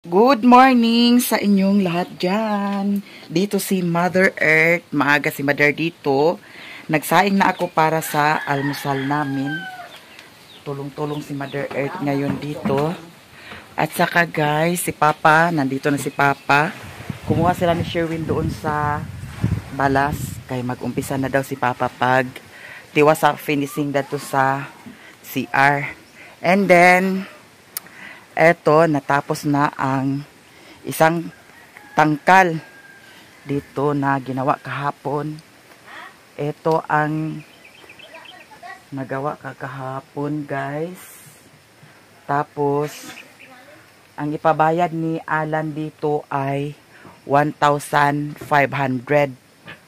Good morning sa inyong lahat dyan. Dito si Mother Earth. Maaga si Mother dito. Nagsaing na ako para sa almusal namin. Tulong-tulong si Mother Earth ngayon dito. At saka guys, si Papa. Nandito na si Papa. Kumuha sila ni Sherwin doon sa balas. Kaya mag-umpisa na daw si Papa pag tiwa sa finishing dito sa CR. And then eto, natapos na ang isang tangkal dito na ginawa kahapon. Ito ang nagawa kahapon, guys. Tapos, ang ipabayad ni Alan dito ay 1,500.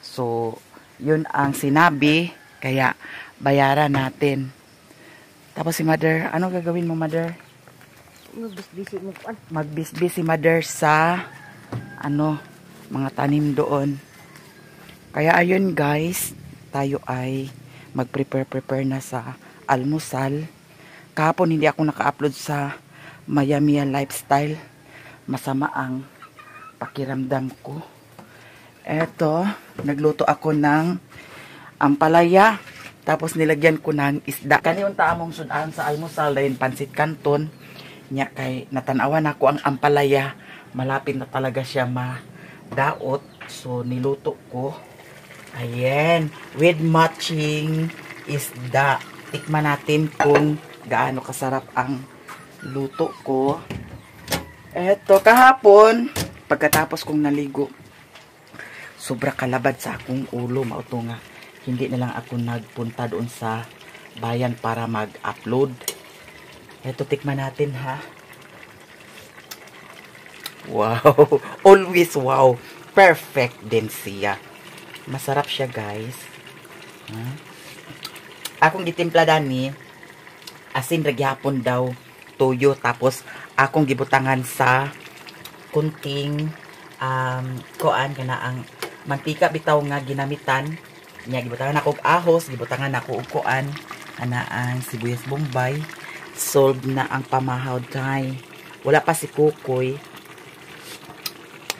So, yun ang sinabi. Kaya, bayaran natin. Tapos si Mother, ano gagawin mo, Mother? Magbisbis si Mother sa mga tanim doon. Kaya ayun guys, tayo ay mag-prepare na sa almusal. Kahapon hindi ako naka-upload sa Miami Lifestyle. Masama ang pakiramdam ko. Eto, nagluto ako ng ampalaya. Tapos nilagyan ko ng isda. Kaniyon taamong sudan sa almusal dahil pansit canton. Nya kay natanawan ako ang ampalaya, malapit na talaga siya madaot, so niluto ko. Ayan, with matching isda. Tikman natin kung gaano kasarap ang luto ko. Eto, kahapon pagkatapos kong naligo, sobra kalabad sa akong ulo, mauto nga hindi na lang ako nagpunta doon sa bayan para mag-upload. Ito, tikman natin ha. Wow! Always wow! Perfect din siya. Masarap siya guys. Akong gitimpla dani, asin ragyapon daw, toyo, tapos akong gibutangan sa kunting kuan kana ang mantika bitaw nga ginamitan. Nya gibutangan ako og ahos, gibutangan ako og kuan ana ang sibuyas bombay. Solved na ang pamahawd kay wala pa si Kukoy,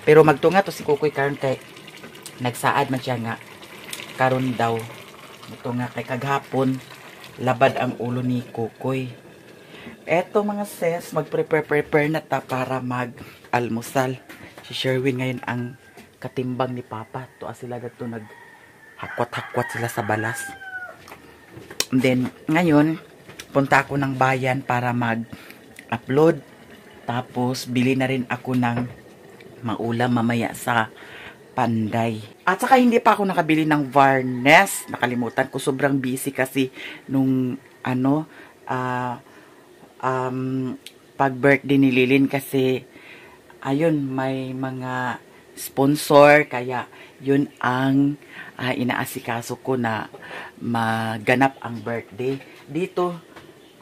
pero magtunga to si Kukoy karon kay nagsaad man siya nga karon daw magtunga kay kaghapon labad ang ulo ni Kukoy. Eto mga sis, mag-prepare na ta para mag-almusal. Si Sherwin ngayon ang katimbang ni Papa. Tuwa sila dito nag-hakwat-hakwat sila sa balas. And then ngayon punta ako ng bayan para mag-upload. Tapos, bili na rin ako ng maulam mamaya sa Panday. At saka, hindi pa ako nakabili ng varnish. Nakalimutan ko. Sobrang busy kasi nung, pag-birthday ni Lilin kasi, ayun, may mga sponsor. Kaya, yun ang inaasikaso ko na maganap ang birthday. Dito,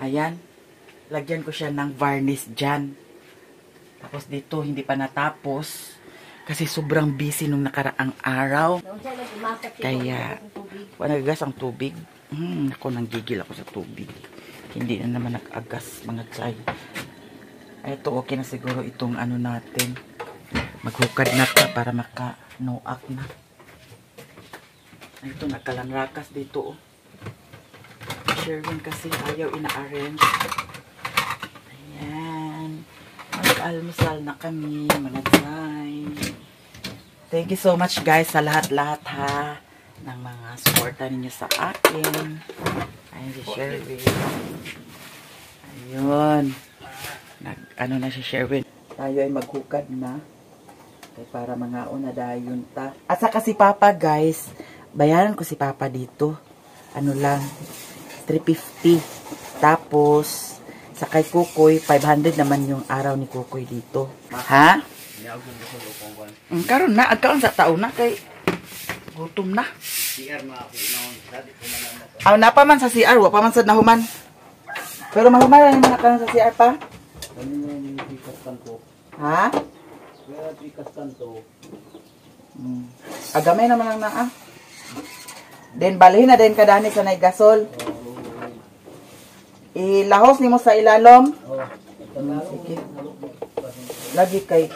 ayan, lagyan ko siya ng varnish dyan. Tapos dito, hindi pa natapos. Kasi sobrang busy nung nakaraang araw. Kaya, nagagas ang tubig. Ako, nanggigil ako sa tubig. Hindi na naman nag-agas, mga tsay. Ito, okay na siguro itong natin. Maghukad na pa para maka-no-up na. Ito, nakalanrakas dito, oh. Sherwin kasi ayaw ina-arrange. Ayan. Mag-almusal na kami, mga tsay. Thank you so much guys sa lahat-lahat ha ng mga suporta ninyo sa akin. Ayan si Sherwin. Ayun. Na si Sherwin. Tayo ay maghukad na. Okay, para mga una dayon ta. At saka si Papa guys, bayaran ko si Papa dito. Ano lang, 350. Tapos, sa kay Kukoy, 500 naman yung araw ni Kukoy dito. Ha? Karon na, agkaon sa taon na kay gutom na. Napa man sa CR, wa pa man sa nahuman. Pero mahuman lang yung mga sa CR pa. Ha? Agamay naman lang na Then balhin na din kadani sa naigasol. Ilahos nimo sa ilalom. Sige. lagi kay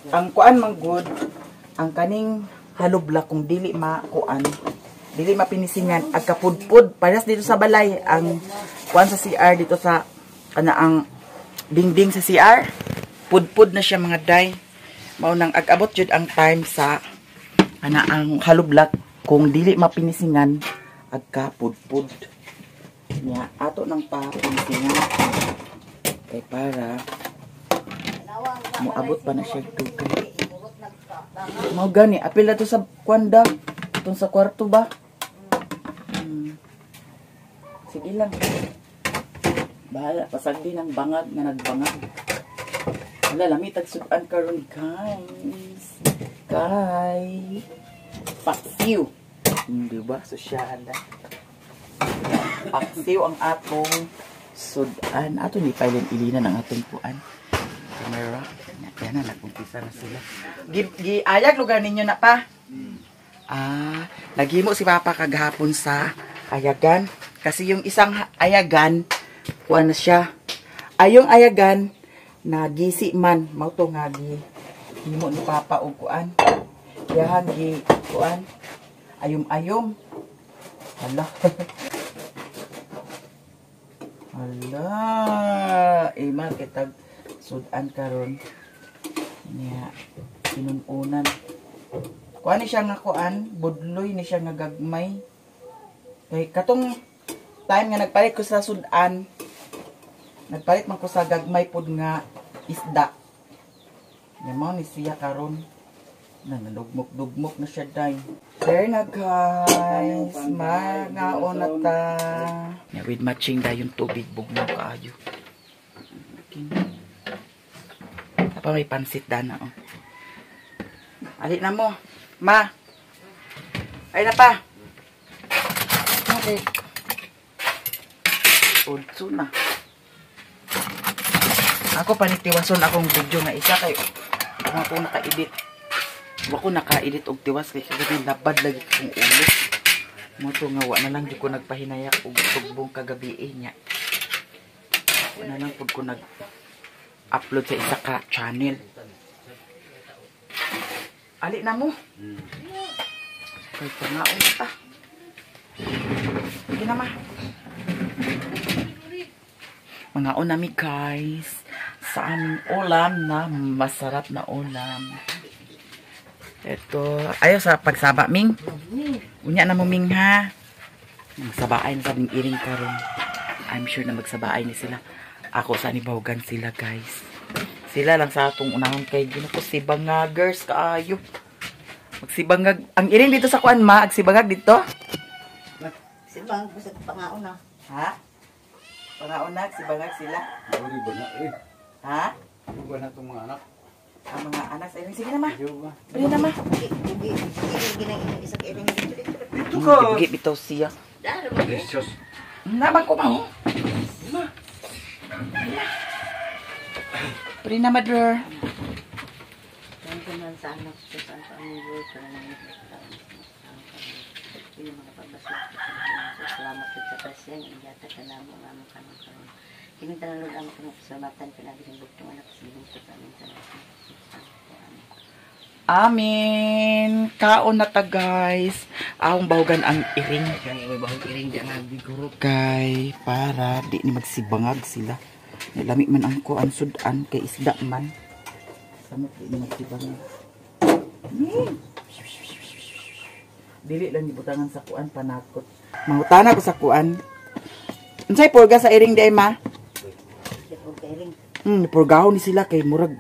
ang kuan man good ang kaning halubla kung dili makuan dili mapinisingan ag kapudpud paras dito sa balay ang kuan sa CR dito sa kana ang dingding sa CR pudpud na siya mga day mao nang ag-abot jud ang time sa kana ang halubla kung dili mapinisingan ag kapudpud niya ato nang papinisingan kay para moabot pa na siya tugay. Mau gani, apil na to sa kwanda. Itong sa kwarto ba? Sige lang. Bahala, pasagdi ng bangag na nagbangag. Wala, lamitag sudan karon guys. Kay paksiw. Diba? Sosyal na. Paksiw ang atong sudan. Ato ni pailan ilinan ang atong kuan. Camera. Yan na, nag-umpisa na sila. Ayag lugar ninyo na pa. Naghimo si Papa kagahapon sa ayagan. Kasi yung isang ayagan, kuan na siya. Yung ayagan, nagisi man. Mauto nga, himo ni Papa o kuan. Yahan, kuan. Ayom-ayom. Hala. Hala. Iman, kitag sudan karon niya sinununan kuan ni siya nga kuan budloy ni siya nga gagmay kay katong time nga nagpalit ko sa sudan nagpalit man ko sa gagmay pud nga isda nya mao ni siya karon nalugmok-dugmok na siya day there na guys mangaon na ta nya with matching dayon tubig bugnaw kaayo pa may pansit dana oh. Ali na mo. Ma. Ay na pa. Okay. Udso na. Ako panitiwason akong video nga isa kay ako naka-edit. Ako naka-edit og tiwas kay kagabi labad lagi kong ulo. Mo to nga wa na lang di ko nagpahinaya og tugbong kagabi nya. Wa na lang pud ko upload sa isa ka channel. Ali na mo. Kay pangaon ta. Sige na ma. Mangaon nami guys sa aming ulam na masarap na ulam. Ito, ayo sa pagsaba Ming. Unya na mo Ming ha. Magsabaay na sa ding iring karon. I'm sure na magsabaay ni sila. Ako sa nibawagan sila guys. Sila lang sa atong unahon kay ginuko si bangagers kaayo. Magsibangag ang iring dito sa kuan ma, agsibangag dito. Sibang sa pangaon na. Ha? Pangaon na sibangag sila. Uri ba na eh. Ha? Uri ba na itong mga anak? Ang mga anak sa iring sige na ma. Ayaw ba? Bili na ma. Isang iring dito. Dito ka! Gigi bitaw siya. Precious. Naman ko mao. Ma. Bili na mother. Thank you man sa anak ko sa amigo para nang yung mga pagbasok. Salamat sa pasyan. Iyata ka na mo ang kanong karon. Kini tanong ang kanong pasalamatan pinagi ng bugtong anak sa ibang sa amin sa Amin. Kaon na ta guys. Akong bahugan ang iring. may bahog iring diyan nga biguro. Kay para di ni magsibangag sila. Nilami man ang kuan sudan kay isda man. Samot di ni magsibangag. Dili lang gibutangan sa kuan panakot. Mangutana ko sa kuan. Unsay purga sa iring di ay ma? Purgahon ni sila kay murag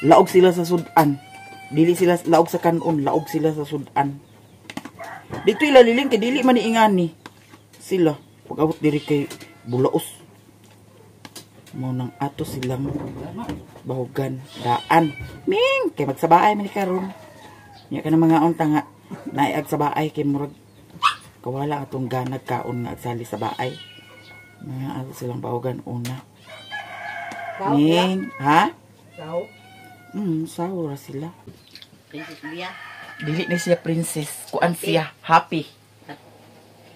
laog sila sa sudan. Dili sila laog sa kanon, laog sila sa sudan. Dito ilaliling kay dili man iingani sila. Pag abot diri kay bulaos. Mo nang ato silang bahugan daan. Ming kay magsabaay man ni karon. Nya kana mga unta nga naayag sa baay kay murag kawala atong ganag kaon nga agsali sa baay. Mga ato silang bahugan una. Ming, ha? Sao? Saura sila. Princess Bia. Dili na siya princess. Kuan siya. Happy.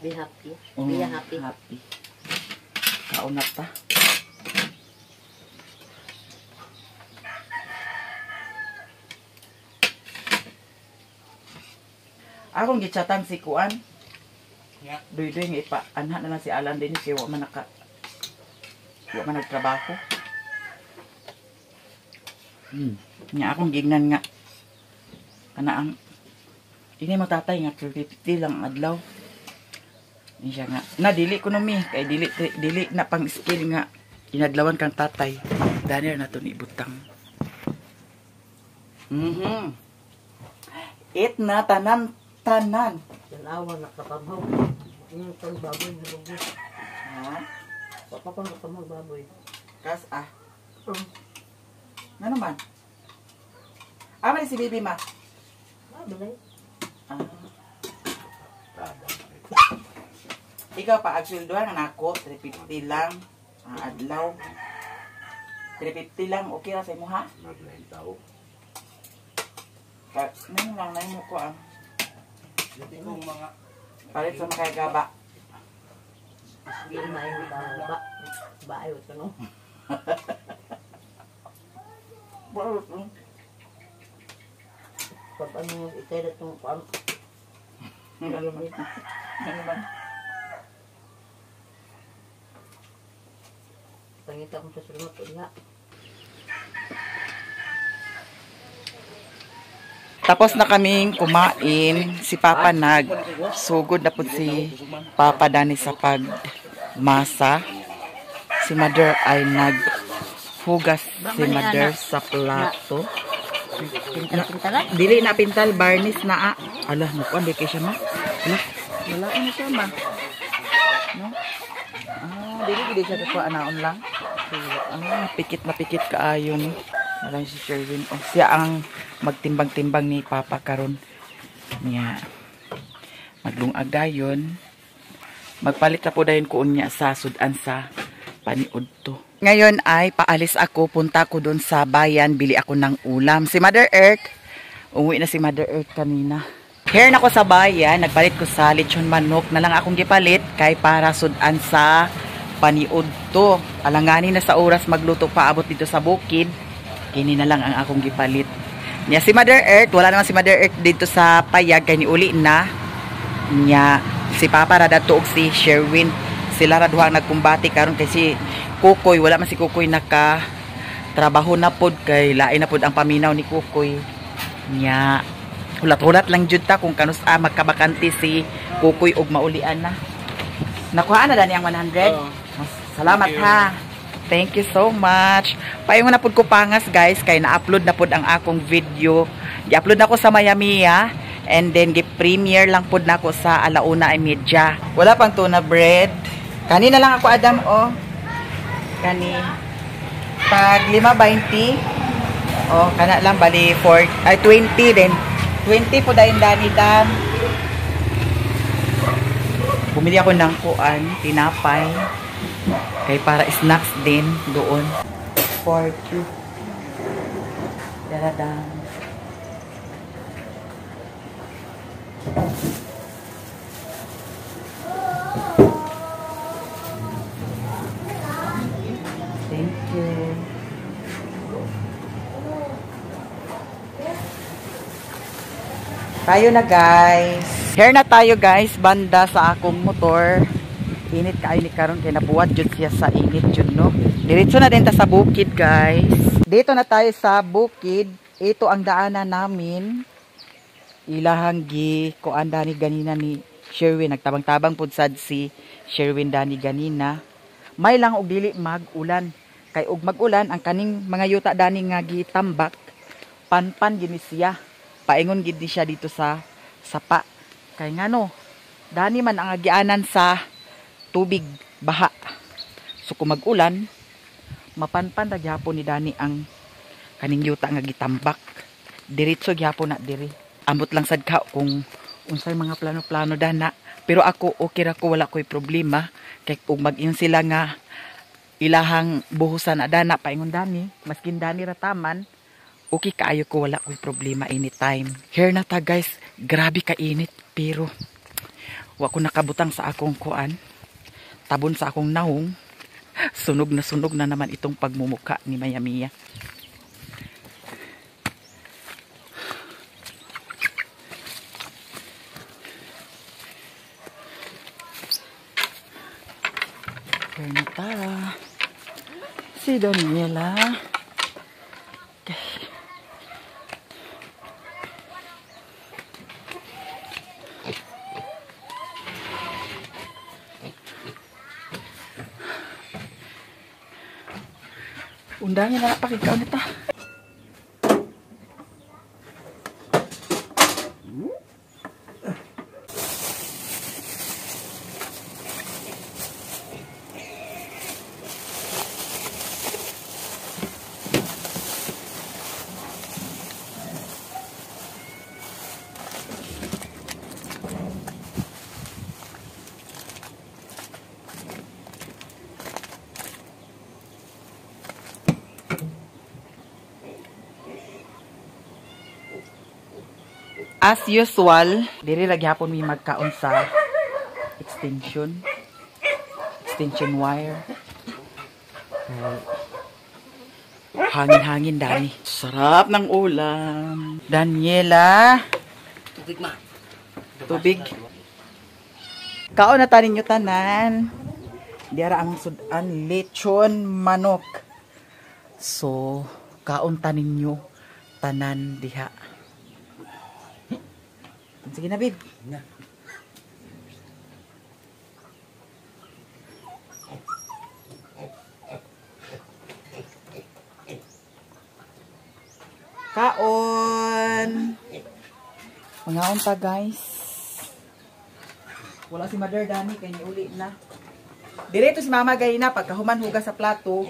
Be happy. Be happy. Happy. Kaunat ta. Akong gichatan si Kuan. Yeah. Doy-doy nga ipa anha na lang si Alan din kay wa man nagtrabaho. Nya akong gignan nga kanaang ini matatay nga 50 lang adlaw. Ni siya nga dili ko no mi kay dili na pang skill nga inadlawan kang tatay. Daniel na to ni butang. It na tanan. Dalawa nakapabaw. Yung itong baboy na lugi. Ha? Papapang kapamang baboy. Kas Ano man? Ama si Bibi ma. Balay. Ikaw pa agsulduhan nga nako 350 lang adlaw. 350 lang okay ra sa imo ha? Maglain tao. Nang lang na mo ko Hindi ko mga... palit sa makay gaba. Hindi na yung ba. Bayo ito no. Pag ano yung itay na itong kuwan. Ano man? Pangita ko sa sulot nga. Tapos na kaming kumain, si Papa sugod na po si Papa Dani sa pagmasa. Si Mother ay naghugas si Mother sa plato. Dili na pintal, varnish na Ala, nakuan, di kayo siya ma. Ala, wala na siya ma. No? Dili siya kakuha anaon lang. Pikit na pikit kaayon. Malang si Sherwin. Siya ang magtimbang-timbang ni Papa karon niya. Maglungag dayon. Magpalit na po dayon ko niya sa sudan sa paniudto. Ngayon ay paalis ako, punta ko doon sa bayan, bili ako ng ulam. Si Mother Earth, umuwi na si Mother Earth kanina. Here na ko sa bayan, nagpalit ko sa lechon manok na lang akong gipalit kay para sudan sa paniudto. Alanganin na sa oras magluto pa abot dito sa bukid. Kini na lang ang akong gipalit. Nya si Mother Earth, wala naman si Mother Earth dito sa payag kay niuli na. Nya si Papa ra dato og si Sherwin. Sila ra duha nagkumbati karon kay si Kukoy, wala man si Kukoy naka trabaho na pod kay lain na pod ang paminaw ni Kukoy. Nya hulat-hulat lang jud ta kung kanus magkabakante si Kukoy og maulian na. Nakuha na dani ang 100. Salamat ha. Thank you so much. Paingon na pod ko pangas guys kay na-upload na pod ang akong video. Gi-upload na ko sa Mayamiya and then gi-premiere lang pod na ko sa Alauna ay Media. Wala pang tuna bread. Kanina lang ako Adam kani tag 5.20. Kana lang bali 20 then 20 po dayon dani dan. Bumili ako ng kuan, tinapay. Kay para snacks din doon. 40. Daradang. Thank you. Tayo na guys. Here na tayo guys, banda sa akong motor. Init ka init karon kay nabuwat jud siya sa init jud no. Diretso na din ta sa bukid guys. Dito na tayo sa bukid. Ito ang daanan namin. Ilahang gi kuan dani ganina ni Sherwin, nagtabang-tabang pud sad si Sherwin dani ganina. May lang og dili mag-ulan. Kay og mag-ulan ang kaning mga yuta dani nga gitambak. Panpan gini siya. Paingon gid ni siya dito sa sapa. Kay ngano, dani man ang agianan sa tubig baha. So kung mag-ulan, mapanpan ra gyapon ni dani ang kaning yuta nga gitambak. Diretso gyapon na diri. Ambot lang sad ka kung unsay mga plano-plano dana. Pero ako okay ra ko, wala ko'y problema kay ug mag-in sila nga ilahang buhusan na dana paingon dani, maskin dani ra taman, okay kaayo ko, wala ko'y problema anytime. Here na ta guys, grabe ka init pero wa ko nakabutang sa akong kuan. Tabon sa akong nahong, sunog na naman itong pagmumuka ni Mayamiya. si Daniela. Okay. Undangin na pakikaw nito. As usual, dili lagi hapon may magkaon sa extension wire. Hangin-hangin dami. Sarap ng ulam. Daniela. Tubig ma. Tubig. Kaon na tanin nyo tanan. Diara ang sudan lechon manok. So, kaon tanin nyo tanan diha. Sige na, babe. Kaon! Mga unta, guys. Wala si Mother Dani, kaya uli na. Direto si Mama Gayna, pagkahuman hugas sa plato,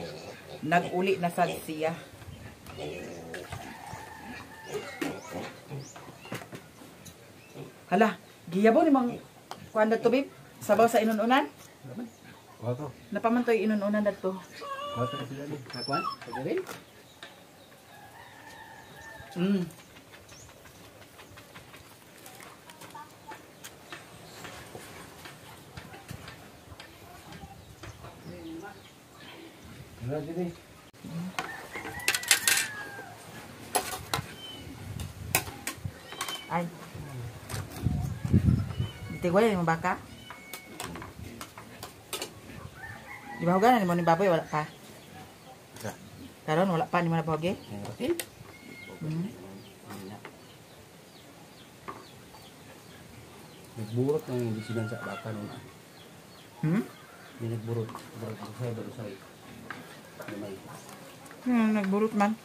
nag-uli na sad siya. Hala, giyabo ni mang kuan dato babe. Sabaw sa inununan? Wato. Napamantoy inununan dato. Wato kasi dali. Kakuan? Pagawin? Wala dili. Ay. Tigwala ni mo baka? Di ba huganan mo ni baboy wala pa? Karon wala pa ni mo na bahoge? Nagburot ng bisinan sa bata nung nagburot. Burot ko sa'yo, burot sa'yo. Nagburot man.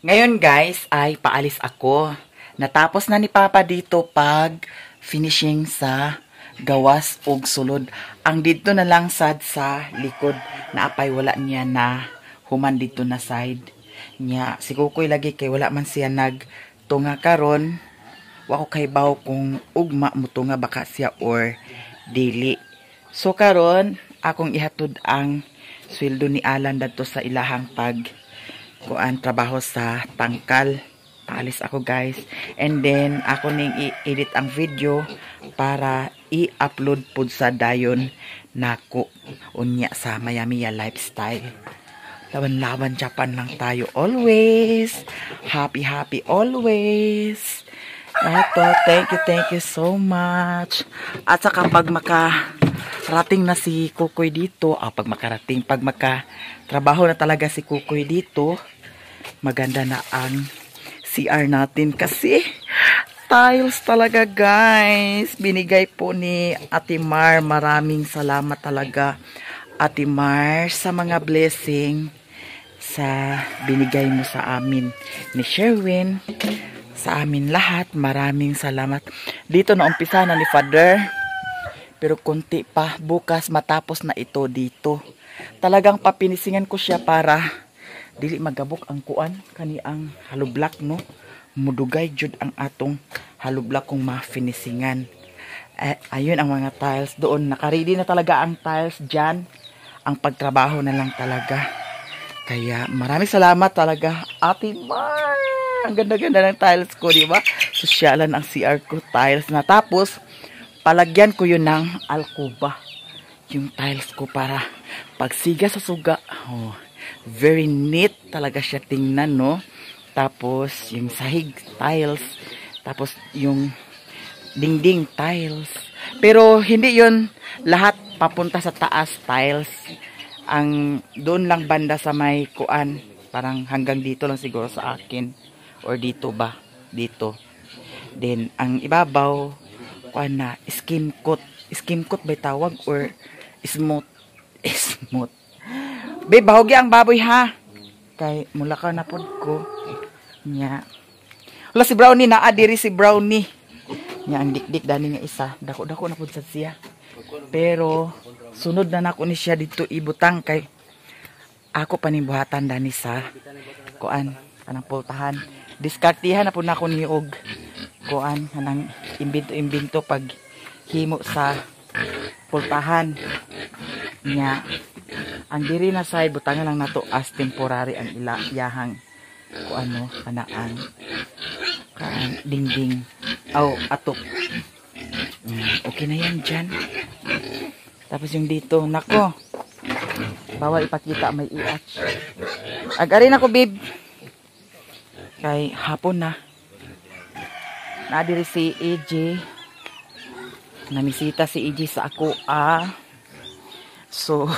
Ngayon guys, ay paalis ako. Natapos na ni Papa dito pag finishing sa gawas og sulod. Ang dito na lang sad sa likod na apay wala niya na human dito na side niya. Si Kukoy lagi kay wala man siya nagtunga karon. Wa ko kay baw kung ugma mo tunga baka siya or dili. So karon akong ihatod ang sweldo ni Alan dadto sa ilahang pag kuan trabaho sa tangkal. Paalis ako guys. And then ako ning i-edit ang video para i-upload pod sa dayon nako unya sa Miami Lifestyle. Laban-laban Japan lang tayo always. Happy always. Eto, thank you so much. At saka pag makarating na si Kukoy dito, pag makatrabaho na talaga si Kukoy dito, maganda na ang CR natin kasi tiles talaga guys. Binigay po ni Ate Mar. Maraming salamat talaga Ate Mar sa mga blessing sa binigay mo sa amin ni Sherwin. Sa amin lahat, maraming salamat. Dito na umpisa na ni Father. Pero konti pa, bukas matapos na ito dito. Talagang papinisingan ko siya para dili magabok ang kuan kani ang halublak no. Mudugay jud ang atong halublak kung ma-finisingan. Ayun ang mga tiles doon. Nakaready na talaga ang tiles dyan. Ang pagtrabaho na lang talaga. Kaya maraming salamat talaga Ate Mar. Ang ganda-ganda ng tiles ko, di ba? Sosyalan ang CR ko, tiles na. Tapos, palagyan ko yun ng alcoba. Yung tiles ko para pagsiga sa suga. Oh, very neat talaga siya tingnan, no? Tapos, yung sahig tiles. Tapos, yung dingding tiles. Pero hindi yon lahat papunta sa taas tiles. Ang doon lang banda sa may kuan, parang hanggang dito lang siguro sa akin, or dito ba, dito. Then ang ibabaw kuan na skim coat ba tawag, or smooth. Babe, bahogya ang baboy ha, kay mula ka na pod ko nya. Wala si Brownie, naa diri si Brownie nya. Ang dikdik dani nga isa, dako na pod sa siya. Pero sunod na nako ni siya dito ibutang, kay ako panibuhatan dani sa kuan kanang pultahan. Diskartihan na po na ako ni og kuan kanang imbento pag himo sa pultahan nya. Ang diri na side butangan lang nato as temporary ang ilayahang kuano kanaan kan dingding atok. Okay na yan dyan. Tapos yung dito, nako, bawal ipakita, may iatch. Agarin ako, babe. Kay hapon na. Nadiri si AJ. Namisita si AJ sa ako, So,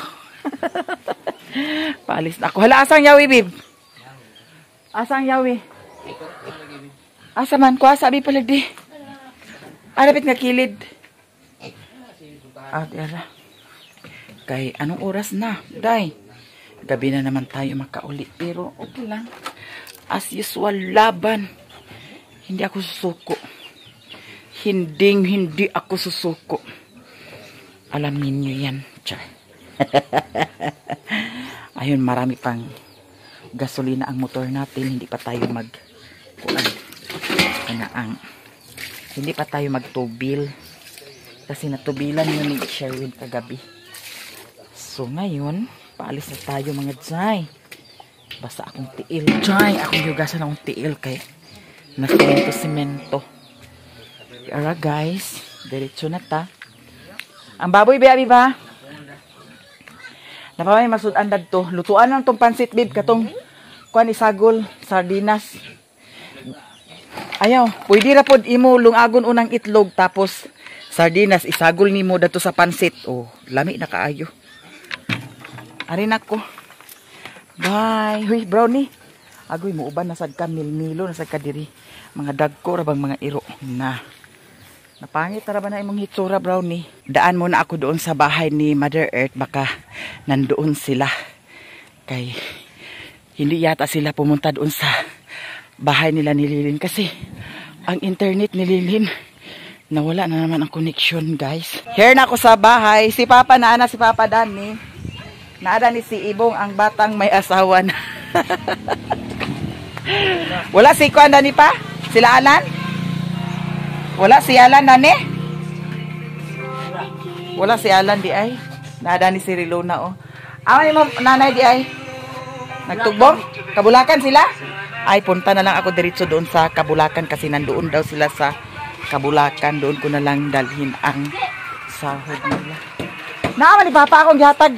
paalis na ako. Hala, asang yawi, babe? Asang yawi? Asa man ko, sabi pala di. Arapit nga kilid. Diara. Kay anong oras na? Day. Gabi na naman tayo makauli. Pero okay lang. As usual, laban. Hindi ako susuko. Hindi ako susuko. Alamin nyo yan. Char. Ayun, marami pang gasolina ang motor natin. Hindi pa tayo hindi pa tayo magtubil. Kasi natubilan yun ni Sherwin kagabi. So ngayon, paalis na tayo mga Jai. Basta akong tiil. Jai, akong yugasan akong tiil kay nasimento. Kaya guys, diretso na ta. Ang baboy, baby ba? Napamay masudan dagto. Lutuan lang tong pansit, babe. Katong kuan isagol, sardinas. Ayaw, pwede ra pod imo lungagon unang itlog tapos sardinas isagol nimo dato sa pansit. Oh, lami na kaayo. Ari nako. Bye. Huy, Brownie. Agoy mo uban na sad ka milmilo na sad ka diri. Mga dagko ra bang mga iro na. Napangit ra ba na imong hitsura, Brownie? Daan muna ako doon sa bahay ni Mother Earth, baka nandoon sila. Kay hindi yata sila pumunta doon sa bahay nila ni Lilin kasi ang internet ni Lilin nawala na naman ang connection, guys. Here na ako sa bahay. Si Papa naana, si Papa Danny. Naada ni si Ibong, ang batang may asawa na. Wala si Kuan Dani pa? Sila Alan? Wala si Alan, Dani? Wala si Alan di ay. Naada ni si Rilona, oh. Awan mo nanay di ay. Nagtugbong? Kabulakan sila? Ay, punta na lang ako diretso doon sa Kabulakan kasi nandoon daw sila sa Kabulakan. Doon ko na lang dalhin ang sahod nila. Naaman ni Papa akong gihatag.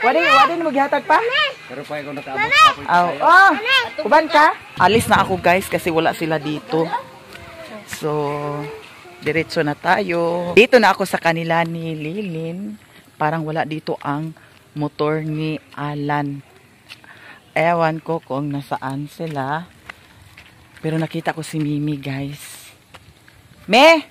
Wadi mo gihatag pa? Pero pa ikaw nakaabot. Oh, kuban ka? Alis na ako, guys, kasi wala sila dito. So, diretso na tayo. Dito na ako sa kanila ni Lilin. Parang wala dito ang motor ni Alan. Ewan ko kung nasaan sila. Pero nakita ko si Mimi, guys. Mimi?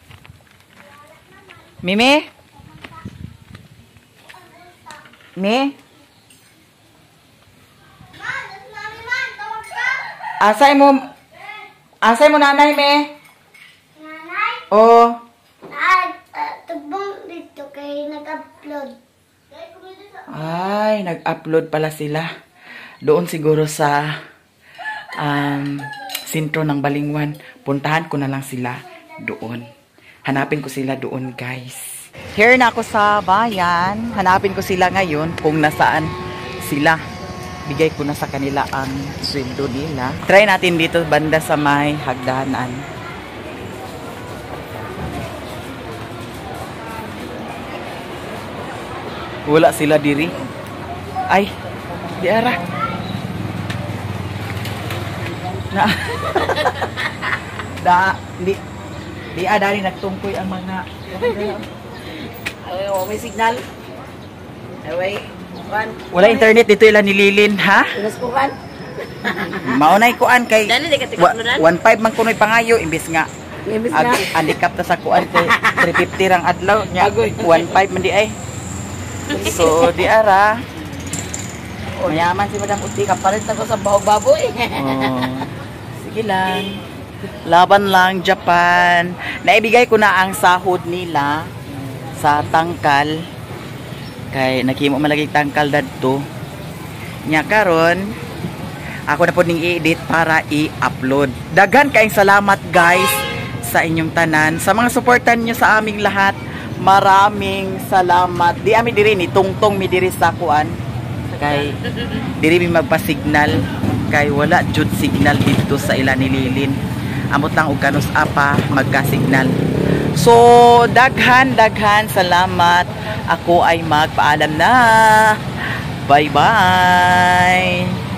Asay mo nanay, Me? Nanay? Oh. Tubong dito kay nag-upload. Ay, nag-upload pala sila. Doon siguro sa sentro ng Balingwan. Puntahan ko na lang sila doon. Hanapin ko sila doon, guys. Here na ako sa bayan. Hanapin ko sila ngayon kung nasaan sila. Bigay ko na sa kanila ang sweldo nila. Try natin dito banda sa may hagdanan. Wala sila diri. Ay, di ara. Na. Di Di dali nagtungkoy ang mga Ay, may signal. Ay, wala internet dito ilan nililin, ha? Inas ko kan. Maunay kuan kay Dali, di ka tikaplunan? 1.5 man kunoy pangayo imbis nga Imbis na. andikap ta sa kuan kay 350 rang adlaw nya 1.5 man di ay. So di ara. Mayaman si Madam Uti. Kapalit ako sa baboy. Oh. Sige lang. Laban lang Japan. Naibigay ko na ang sahod nila sa tangkal. Kay nakimo malagi tangkal dadto. Nya karon ako na po ning i-edit para i-upload. Daghan kayong salamat guys sa inyong tanan. Sa mga suportan nyo sa aming lahat, maraming salamat. Di ami diri ni tungtong mi diri sa kuan. Kay diri mi magpa-signal kay wala jud signal dito sa ila nililin. Amot lang og kanus apa magka-signal. So daghan salamat. Ako ay magpaalam na. Bye-bye.